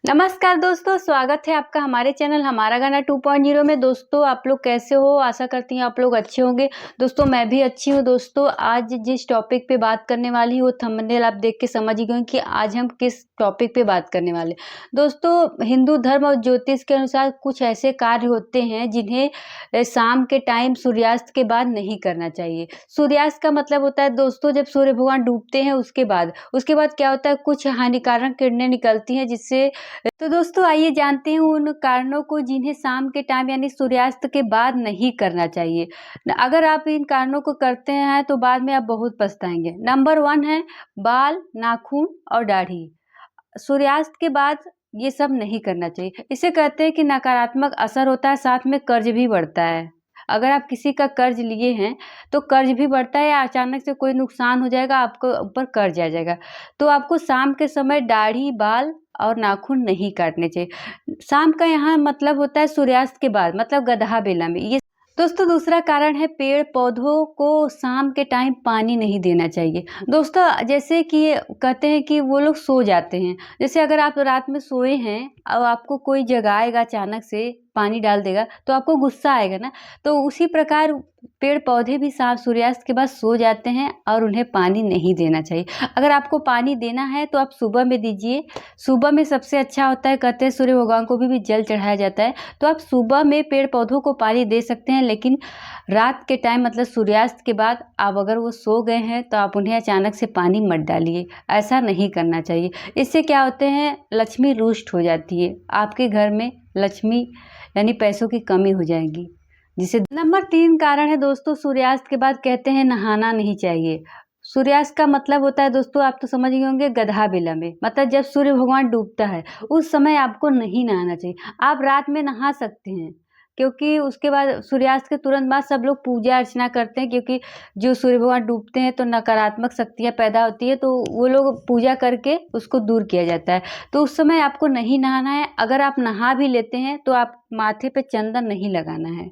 नमस्कार दोस्तों, स्वागत है आपका हमारे चैनल हमारा गाना 2.0 में। दोस्तों आप लोग कैसे हो? आशा करती हूँ आप लोग अच्छे होंगे। दोस्तों मैं भी अच्छी हूँ। दोस्तों आज जिस टॉपिक पे बात करने वाली हूँ वो थंबनेल आप देख के समझ ही गए कि आज हम किस टॉपिक पे बात करने वाले। दोस्तों हिंदू धर्म और ज्योतिष के अनुसार कुछ ऐसे कार्य होते हैं जिन्हें शाम के टाइम सूर्यास्त के बाद नहीं करना चाहिए। सूर्यास्त का मतलब होता है दोस्तों जब सूर्य भगवान डूबते हैं उसके बाद क्या होता है, कुछ हानिकारक किरणें निकलती हैं जिससे। तो दोस्तों आइए जानते हैं उन कारणों को जिन्हें शाम के टाइम यानी सूर्यास्त के बाद नहीं करना चाहिए। अगर आप इन कारणों को करते हैं तो बाद में आप बहुत पछताएंगे। नंबर 1 है बाल, नाखून और दाढ़ी। सूर्यास्त के बाद ये सब नहीं करना चाहिए। इसे कहते हैं कि नकारात्मक असर होता है, साथ में कर्ज भी बढ़ता है। अगर आप किसी का कर्ज लिए हैं तो कर्ज भी बढ़ता है, या अचानक से कोई नुकसान हो जाएगा, आपको ऊपर कर्ज आ जाएगा। तो आपको शाम के समय दाढ़ी, बाल और नाखून नहीं काटने चाहिए। शाम का यहाँ मतलब होता है सूर्यास्त के बाद, मतलब गदहा बेला में। ये दोस्तों दूसरा कारण है पेड़ पौधों को शाम के टाइम पानी नहीं देना चाहिए। दोस्तों जैसे कि कहते हैं कि वो लोग सो जाते हैं, जैसे अगर आप रात में सोए हैं और आपको कोई जगाएगा, अचानक से पानी डाल देगा तो आपको गुस्सा आएगा ना। तो उसी प्रकार पेड़ पौधे भी शाम सूर्यास्त के बाद सो जाते हैं और उन्हें पानी नहीं देना चाहिए। अगर आपको पानी देना है तो आप सुबह में दीजिए। सुबह में सबसे अच्छा होता है, कहते हैं सूर्य भगवान को भी जल चढ़ाया जाता है। तो आप सुबह में पेड़ पौधों को पानी दे सकते हैं, लेकिन रात के टाइम मतलब सूर्यास्त के बाद आप अगर वो सो गए हैं तो आप उन्हें अचानक से पानी मत डालिए। ऐसा नहीं करना चाहिए। इससे क्या होते हैं, लक्ष्मी रुष्ट हो जाती है, आपके घर में लक्ष्मी यानी पैसों की कमी हो जाएगी। जिसे नंबर 3 कारण है दोस्तों, सूर्यास्त के बाद कहते हैं नहाना नहीं चाहिए। सूर्यास्त का मतलब होता है दोस्तों, आप तो समझ गए होंगे, गदहा बेला में, मतलब जब सूर्य भगवान डूबता है उस समय आपको नहीं नहाना चाहिए। आप रात में नहा सकते हैं, क्योंकि उसके बाद सूर्यास्त के तुरंत बाद सब लोग पूजा अर्चना करते हैं, क्योंकि जो सूर्य भगवान डूबते हैं तो नकारात्मक शक्तियाँ पैदा होती है, तो वो लोग पूजा करके उसको दूर किया जाता है। तो उस समय आपको नहीं नहाना है। अगर आप नहा भी लेते हैं तो आप माथे पे चंदन नहीं लगाना है,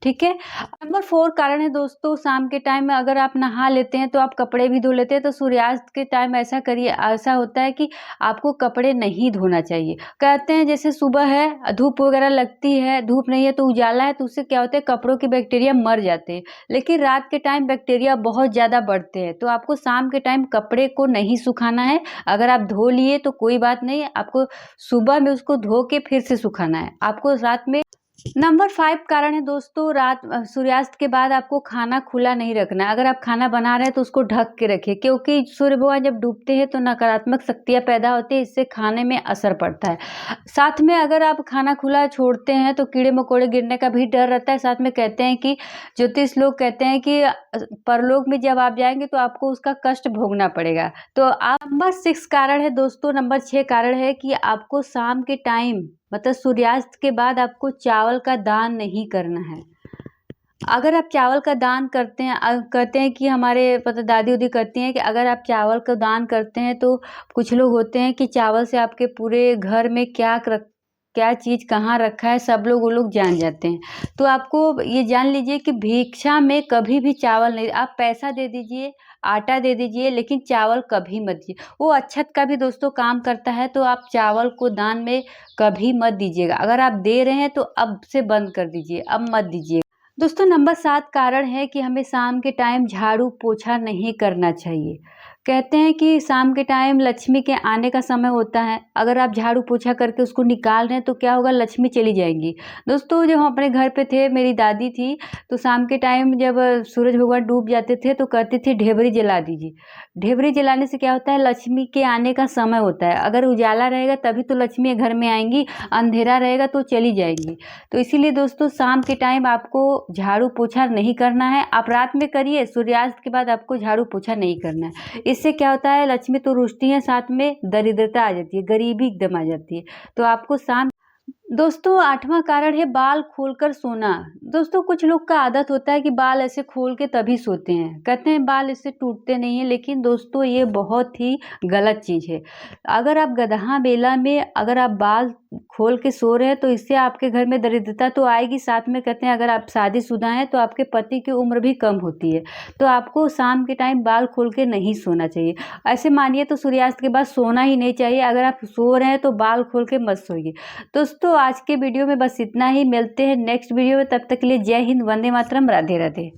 ठीक है। नंबर 4 कारण है दोस्तों, शाम के टाइम में अगर आप नहा लेते हैं तो आप कपड़े भी धो लेते हैं, तो सूर्यास्त के टाइम ऐसा करिए, ऐसा होता है कि आपको कपड़े नहीं धोना चाहिए। कहते हैं जैसे सुबह है, धूप वगैरह लगती है, धूप नहीं है तो उजाला है, तो उससे क्या होता है, कपड़ों के बैक्टीरिया मर जाते हैं। लेकिन रात के टाइम बैक्टीरिया बहुत ज़्यादा बढ़ते हैं, तो आपको शाम के टाइम कपड़े को नहीं सुखाना है। अगर आप धो लिए तो कोई बात नहीं, आपको सुबह में उसको धो के फिर से सुखाना है। आपको रात में नंबर 5 कारण है दोस्तों, रात सूर्यास्त के बाद आपको खाना खुला नहीं रखना है। अगर आप खाना बना रहे हैं तो उसको ढक के रखिए, क्योंकि सूर्य भगवान जब डूबते हैं तो नकारात्मक शक्तियाँ पैदा होती है, इससे खाने में असर पड़ता है। साथ में अगर आप खाना खुला छोड़ते हैं तो कीड़े मकोड़े गिरने का भी डर रहता है। साथ में कहते हैं कि ज्योतिष लोग कहते हैं कि परलोक में जब आप जाएंगे तो आपको उसका कष्ट भोगना पड़ेगा। तो आप नंबर 6 कारण है दोस्तों, नंबर 6 कारण है कि आपको शाम के टाइम मतलब सूर्यास्त के बाद आपको चावल का दान नहीं करना है। अगर आप चावल का दान करते हैं, कहते हैं कि हमारे पता दादी उदी कहती हैं कि अगर आप चावल का दान करते हैं तो कुछ लोग होते हैं कि चावल से आपके पूरे घर में क्या चीज़ कहाँ रखा है सब लोग वो लोग जान जाते हैं। तो आपको ये जान लीजिए कि भिक्षा में कभी भी चावल नहीं, आप पैसा दे दीजिए, आटा दे दीजिए, लेकिन चावल कभी मत दीजिए। वो अक्षत का भी दोस्तों काम करता है, तो आप चावल को दान में कभी मत दीजिएगा। अगर आप दे रहे हैं तो अब से बंद कर दीजिए, अब मत दीजिए। दोस्तों नंबर 7 कारण है कि हमें शाम के टाइम झाड़ू पोछा नहीं करना चाहिए। कहते हैं कि शाम के टाइम लक्ष्मी के आने का समय होता है। अगर आप झाड़ू पोछा करके उसको निकाल रहे हैं तो क्या होगा, लक्ष्मी चली जाएंगी। दोस्तों जब हम अपने घर पे थे, मेरी दादी थी, तो शाम के टाइम जब सूरज भगवान डूब जाते थे तो कहती थी ढेबरी जला दीजिए। ढेबरी जलाने से क्या होता है, लक्ष्मी के आने का समय होता है। अगर उजाला रहेगा तभी तो लक्ष्मी घर में आएंगी, अंधेरा रहेगा तो चली जाएंगी। तो इसीलिए दोस्तों शाम के टाइम आपको झाड़ू पोछा नहीं करना है। आप रात में करिए, सूर्यास्त के बाद आपको झाड़ू पोछा नहीं करना है। इससे क्या होता है, लक्ष्मी तो रुष्टी है, साथ में दरिद्रता आ जाती है, गरीबी एकदम आ जाती है। तो आपको शाम दोस्तों 8वां कारण है बाल खोलकर सोना। दोस्तों कुछ लोग का आदत होता है कि बाल ऐसे खोल के तभी सोते हैं, कहते हैं बाल इससे टूटते नहीं हैं, लेकिन दोस्तों ये बहुत ही गलत चीज़ है। अगर आप गदहा बेला में अगर आप बाल खोल के सो रहे हैं तो इससे आपके घर में दरिद्रता तो आएगी, साथ में कहते हैं अगर आप शादीशुदा हैं तो आपके पति की उम्र भी कम होती है। तो आपको शाम के टाइम बाल खोल के नहीं सोना चाहिए। ऐसे मानिए तो सूर्यास्त के बाद सोना ही नहीं चाहिए। अगर आप सो रहे हैं तो बाल खोल के मत सोइए। दोस्तों आज के वीडियो में बस इतना ही, मिलते हैं नेक्स्ट वीडियो में, तब तक के लिए जय हिंद, वंदे मातरम, राधे राधे।